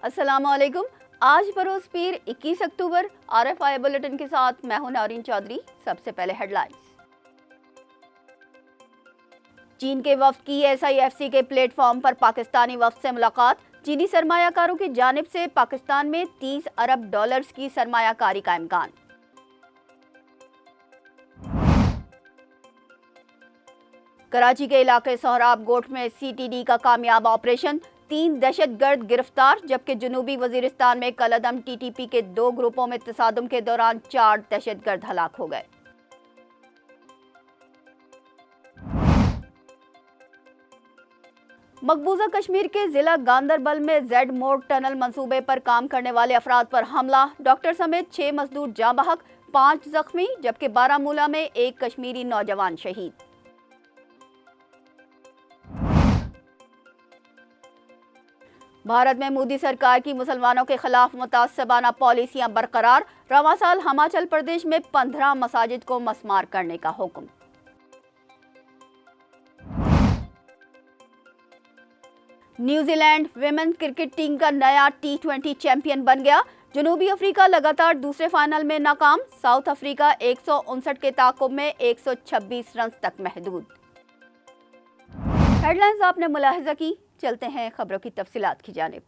अस्सलाम वालेकुम। आज बरोज़ पीर 21 अक्टूबर RFI बुलेटिन के साथ मैं हूं नौरीन चौधरी। सबसे पहले हेडलाइंस। चीन के वफ्द की SIFC के प्लेटफॉर्म पर पाकिस्तानी वफ्द से मुलाकात। चीनी सरमायाकारों की जानिब से पाकिस्तान में 30 अरब डॉलर्स की सरमायाकारी का इम्कान। कराची के इलाके सोहराब गोट में CTD का कामयाब ऑपरेशन, 3 दहशतगर्द गिरफ्तार, जबकि जनूबी वजीरिस्तान में कलअदम TTP के 2 ग्रुपों में तसादुम के दौरान 4 दहशतगर्द हलाक हो गए। मकबूजा कश्मीर के जिला गांदरबल में जेड मोड टनल मंसूबे पर काम करने वाले अफराद पर हमला, डॉक्टर समेत 6 मजदूर जाँ बहक, 5 जख्मी, जबकि बारामूला में एक कश्मीरी नौजवान शहीद। भारत में मोदी सरकार की मुसलमानों के खिलाफ मुतासबाना पॉलिसियां बरकरार, रवां साल हिमाचल प्रदेश में 15 मसाजिद को मस्मार करने का हुक्म। न्यूजीलैंड विमेन क्रिकेट टीम का नया T20 चैंपियन बन गया। जनूबी अफ्रीका लगातार दूसरे फाइनल में नाकाम, साउथ अफ्रीका 159 के ताकुब में 126 रन तक महदूद। हेडलाइंस आपने मुलाहिजा की, चलते हैं खबरों की तफसीलात की जानिब।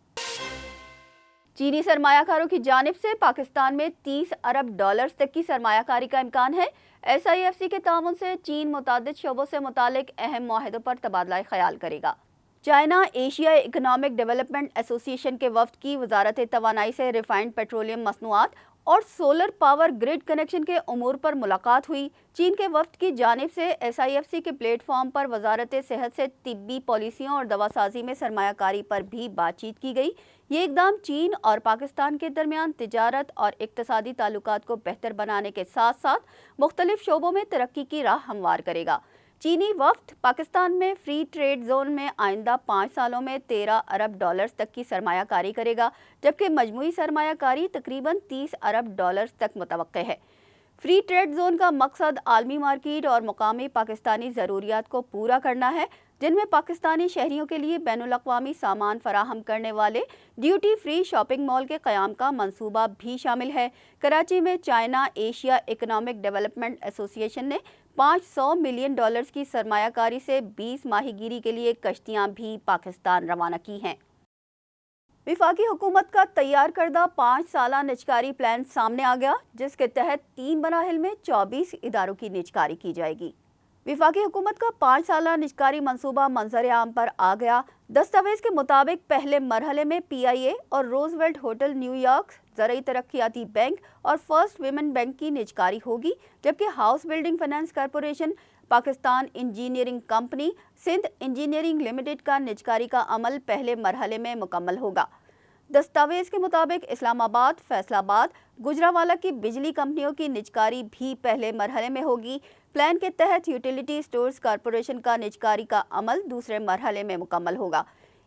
चीनी सरमायाकारों की जानिब से पाकिस्तान में 30 अरब डॉलर्स तक की सरमायाकारी का इम्कान है। SIFC के ताउन से चीन मुतादिद शोबों से मुतालिक अहम मुआहदों पर तबादला ख्याल करेगा। China Asia economic development association के वफ्द की वजारत तवानाई से रिफाइंड पेट्रोलियम मसनूआत और सोलर पावर ग्रिड कनेक्शन के उमूर पर मुलाकात हुई। चीन के वफ्द की जानिब से SIFC के प्लेटफॉर्म पर वजारत सेहत से तिब्बी पॉलिसियों और दवासाजी में सरमायाकारी पर भी बातचीत की गई। ये इकदाम चीन और पाकिस्तान के दरमियान तिजारत और इक्तसादी ताल्लुकात को बेहतर बनाने के साथ साथ मुख्तलिफ शोबों में तरक्की की राह हमवार करेगा। चीनी वफ्द पाकिस्तान में फ्री ट्रेड जोन में आइंदा 5 सालों में 13 अरब डॉलर्स तक की सरमायाकारी करेगा, जबकि मजमूई सरमायाकारी तकरीबन 30 अरब डॉलर्स तक मुतवक्के है। फ्री ट्रेड जोन का मकसद आलमी मार्केट और मुकामी पाकिस्तानी ज़रूरियात को पूरा करना है, जिनमें पाकिस्तानी शहरियों के लिए बैनुल-अक़वामी सामान फराहम करने वाले ड्यूटी फ्री शॉपिंग मॉल के क़याम का मंसूबा भी शामिल है। कराची में China Asia economic development association ने 500 मिलियन डॉलर्स की सरमायाकारी से 20 माहीगीरी के लिए कश्तियां भी पाकिस्तान रवाना की हैं। विफाकी हुकूमत का तैयार करदा 5 साला निजकारी प्लान सामने आ गया, जिसके तहत 3 मराहिल में 24 इदारों की निजकारी की जाएगी। विफाकी हुकूमत का 5 साला निजकारी मंसूबा मंजर आम पर आ गया। दस्तावेज के मुताबिक पहले मरहले में PIA और रोजवेल्ट होटल न्यूयॉर्क, ज़रई तरक्याती बैंक और फर्स्ट विमेन बैंक की निजकारी होगी, जबकि house building finance corporation, Pakistan engineering company, Sindh engineering limited का निजकारी का अमल पहले मरहले में मुकम्मल होगा। दस्तावेज के मुताबिक इस्लामाबाद, फैसलाबाद, गुजरावाला की बिजली कंपनियों की निजकारी भी पहले मरहले में होगी। प्लान के तहत यूटिलिटी स्टोर्स कॉरपोरेशन का निजकारी का अमल दूसरे मरहले में मुकम्मल होगा।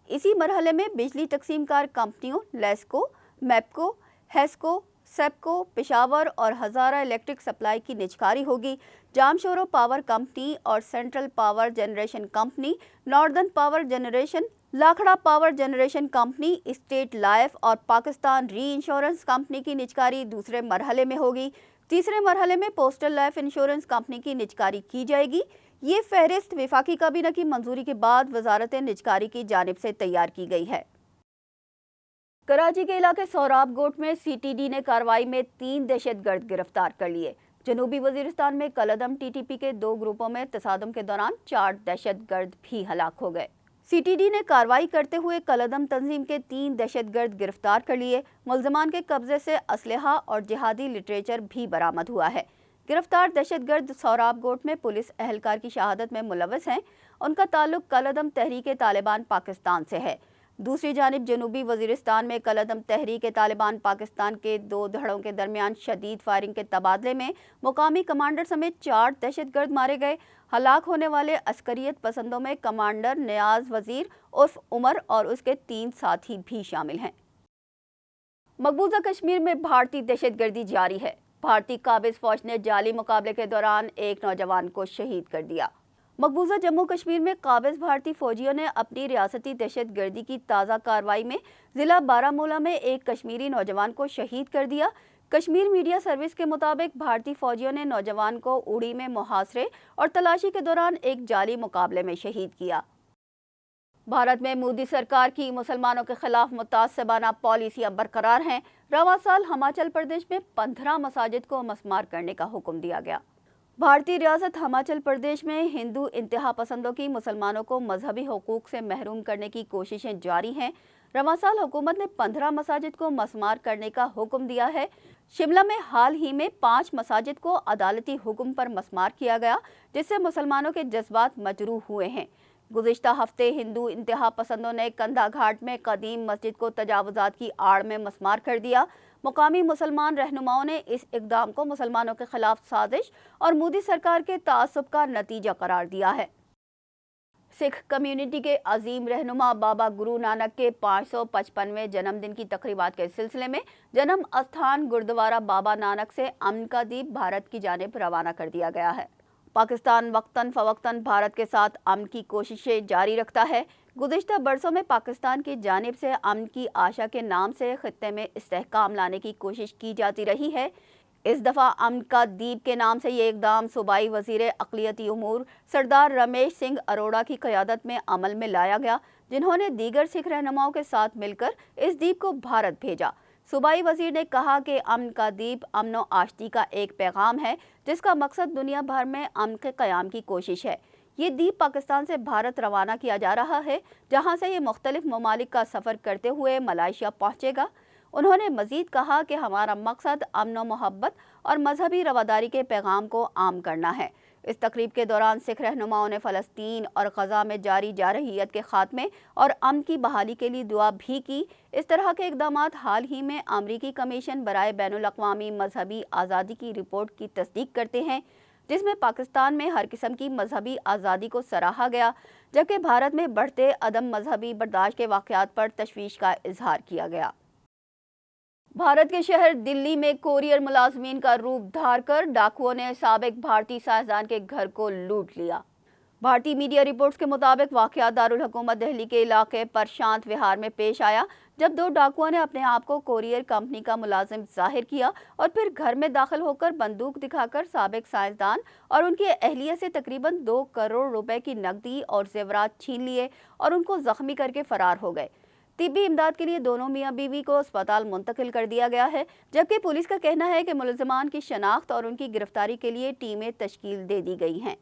इसी मरहले में बिजली तकसीमकार कंपनियों लेस्को, मैपको, हेस्को, सेपको, पेशावर और हज़ारा इलेक्ट्रिक सप्लाई की निजकारी होगी। जामशोरो पावर कंपनी और central power generation company, northern power generation, Lakhra power generation company, state life और पाकिस्तान री इंश्योरेंस कंपनी की निजकारी दूसरे मरहले में होगी। तीसरे मरहले में पोस्टल लाइफ इंश्योरेंस कंपनी की निजकारी की जाएगी। ये फहरिस्त विफाकी काबीना की मंजूरी के बाद वजारत निजकारी की जानिब से तैयार की गई है। कराची के इलाके सोहराब गोट में CTD ने कार्रवाई में 3 दहशतगर्द गिरफ्तार कर लिए। जनूबी वजीरिस्तान में कलअदम TTP के 2 ग्रुपों में तसादुम के दौरान 4 दहशतगर्द भी हलाक हो गए। CTD ने कार्रवाई करते हुए कलअदम तंजीम के 3 दहशतगर्द गिरफ्तार कर लिए। मुल्ज़मान के कब्जे से असलहा और जिहादी लिटरेचर भी बरामद हुआ है। गिरफ्तार दहशतगर्द सोहराब गोट में पुलिस एहलकार की शहादत में मुलव्वस हैं। उनका ताल्लुक कलअदम तहरीक तालिबान पाकिस्तान से है। दूसरी जानिब जनूबी वजीरिस्तान में कलअदम तहरीक तालिबान पाकिस्तान के 2 धड़ों के दरमियान शदीद फायरिंग के तबादले में मुकामी कमांडर समेत 4 दहशतगर्द मारे गए। हलाक होने वाले अस्करियत पसंदों में कमांडर नियाज वजीर उर्फ उमर और उसके 3 साथी भी शामिल हैं। मकबूजा कश्मीर में भारतीय दहशतगर्दी जारी है। भारतीय काबिज फौज ने जाली मुकाबले के दौरान एक नौजवान को शहीद कर दिया। مقبوضہ جموں کشمیر میں قابض بھارتی فوجیوں نے اپنی ریاستی دہشت گردی کی تازہ کارروائی میں ضلع بارہمولہ میں ایک کشمیری نوجوان کو شہید کر دیا۔ کشمیر میڈیا سروس کے مطابق بھارتی فوجیوں نے نوجوان کو اڑی میں محاصرے اور تلاشی کے دوران ایک جعلی مقابلے میں شہید کیا۔ بھارت میں مودی سرکار کی مسلمانوں کے خلاف متعصبانہ پالیسیاں برقرار ہیں۔ رواں سال ہماچل پردیش میں 15 مساجد کو مسمار کرنے کا حکم دیا گیا۔ بھارتی ریاست ہماچل پردیش میں ہندو انتہا پسندوں کی مسلمانوں کو مذہبی حقوق سے محروم کرنے کی کوششیں جاری ہیں۔ رواں سال حکومت نے 15 مساجد کو مسمار کرنے کا حکم دیا ہے۔ شملہ میں حال ہی میں 5 مساجد کو عدالتی حکم پر مسمار کیا گیا، جس سے مسلمانوں کے جذبات مجروح ہوئے ہیں۔ گزشتہ ہفتے ہندو انتہا پسندوں نے کندھا گھاٹ میں قدیم مسجد کو تجاوزات کی آڑ میں مسمار کر دیا۔ مقامی مسلمان رہنماؤں نے اس اقدام کو مسلمانوں کے خلاف سازش اور مودی سرکار کے تعصب کا نتیجہ قرار دیا ہے۔ سکھ کمیونٹی کے عظیم رہنما بابا گرو نانک کے 555ویں جنم دن کی تقریبات کے سلسلے میں جنم استھان گردوارہ بابا نانک سے امن کا دیپ بھارت کی جانب روانہ کر دیا گیا ہے۔ پاکستان وقتاً فوقتاً بھارت کے ساتھ امن کی کوششیں جاری رکھتا ہے۔ گزشتہ برسوں میں پاکستان کی جانب سے امن کی آشا کے نام سے خطے میں استحکام لانے کی کوشش کی جاتی رہی ہے۔ اس دفعہ امن کا دیپ کے نام سے یہ اقدام صوبائی وزیر اقلیتی امور سردار رمیش سنگھ اروڑہ کی قیادت میں عمل میں لایا گیا، جنہوں نے دیگر سکھ رہنماؤں کے ساتھ مل کر اس دیپ کو بھارت بھیجا۔ صوبائی وزیر نے کہا کہ امن کا دیپ امن و آشتی کا ایک پیغام ہے، جس کا مقصد دنیا بھر میں امن کے قیام کی کوشش ہے۔ یہ دیپ پاکستان سے بھارت روانہ کیا جا رہا ہے، جہاں سے یہ مختلف ممالک کا سفر کرتے ہوئے ملائیشیا پہنچے گا۔ انہوں نے مزید کہا کہ ہمارا مقصد امن و محبت اور مذہبی رواداری کے پیغام کو عام کرنا ہے۔ اس تقریب کے دوران سکھ رہنماؤں نے فلسطین اور غزہ میں جاری جارحیت کے خاتمے اور امن کی بحالی کے لیے دعا بھی کی۔ اس طرح کے اقدامات حال ہی میں امریکی کمیشن برائے بین الاقوامی مذہبی آزادی کی رپورٹ کی تصدیق کرتے ہیں، جس میں پاکستان میں ہر قسم کی مذہبی آزادی کو سراہا گیا، جبکہ بھارت میں بڑھتے عدم مذہبی برداشت کے واقعات پر تشویش کا اظہار کیا گیا۔ بھارت کے شہر دلی میں کوریئر ملازمین کا روپ دھار کر ڈاکوؤں نے سابق بھارتی سائنسدان کے گھر کو لوٹ لیا۔ بھارتی میڈیا رپورٹس کے مطابق واقعہ دارالحکومت دہلی کے علاقے پرشانت وہار میں پیش آیا، جب 2 ڈاکوؤں نے اپنے آپ کو کوریئر کمپنی کا ملازم ظاہر کیا اور پھر گھر میں داخل ہو کر بندوق دکھا کر سابق سائنسدان اور ان کی اہلیہ سے تقریباً 2 کروڑ روپے کی نقدی اور زیورات چھین لیے اور ان کو زخمی کر کے فرار ہو گئے۔ طبی امداد کے لیے دونوں میاں بیوی کو اسپتال منتقل کر دیا گیا ہے، جبکہ پولیس کا کہنا ہے کہ ملزمان کی شناخت اور ان کی گرفتاری کے لیے ٹیمیں تشکیل دے دی گئی ہیں۔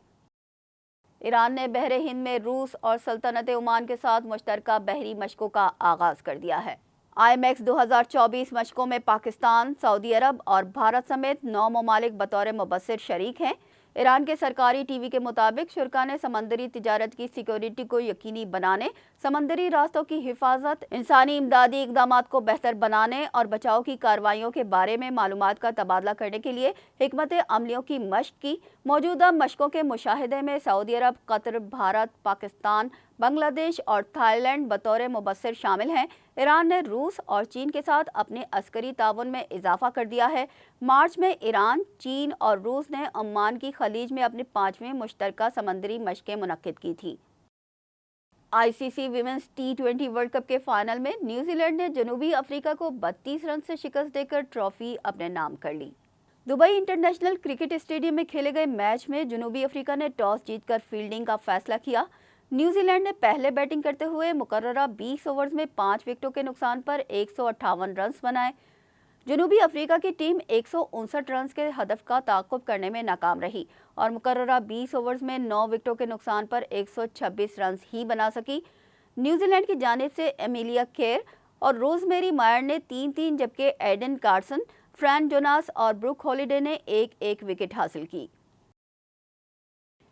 ایران نے بحر ہند میں روس اور سلطنت عمان کے ساتھ مشترکہ بحری مشقوں کا آغاز کر دیا ہے۔ IMEX 2024 مشقوں میں پاکستان، سعودی عرب اور بھارت سمیت 9 ممالک بطور مبصر شریک ہیں۔ ایران کے سرکاری ٹی وی کے مطابق شرکاء نے سمندری تجارت کی سیکیورٹی کو یقینی بنانے، سمندری راستوں کی حفاظت، انسانی امدادی اقدامات کو بہتر بنانے اور بچاؤ کی کارروائیوں کے بارے میں معلومات کا تبادلہ کرنے کے لیے حکمت عملیوں کی مشق کی۔ موجودہ مشقوں کے مشاہدے میں سعودی عرب، قطر، بھارت، پاکستان، بنگلہ دیش اور تھائی لینڈ بطور مبصر شامل ہیں۔ ایران نے روس اور چین کے ساتھ اپنے عسکری تعاون میں اضافہ کر دیا ہے۔ مارچ میں ایران، چین اور روس نے عمان کی خلیج میں اپنی 5ویں مشترکہ سمندری مشقیں منعقد کی تھیں۔ ICC women's T20 world cup کے فائنل میں نیوزی لینڈ نے جنوبی افریقہ کو 32 رن سے شکست دے کر ٹرافی اپنے نام کر لی۔ دبئی انٹرنیشنل کرکٹ اسٹیڈیم میں کھیلے گئے میچ میں جنوبی افریقہ نے ٹاس جیت کر فیلڈنگ کا فیصلہ کیا۔ نیوزی لینڈ نے پہلے بیٹنگ کرتے ہوئے مقررہ 20 اوورز میں 5 وکٹوں کے نقصان پر 158 رنز بنائے۔ جنوبی افریقہ کی ٹیم 159 رنز کے ہدف کا تعاقب کرنے میں ناکام رہی اور مقررہ 20 اوورز میں 9 وکٹوں کے نقصان پر 126 رنز ہی بنا سکی۔ نیوزی لینڈ کی جانب سے ایمیلیا کیئر اور روزمیری مائر نے 3-3 جبکہ ایڈن کارسن، فرین جوناس اور بروک ہالیڈے نے 1-1 وکٹ حاصل کی۔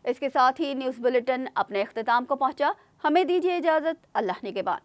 اس کے ساتھ ہی نیوز بلیٹن اپنے اختتام کو پہنچا۔ ہمیں دیجیے اجازت، اللہ نگہبان۔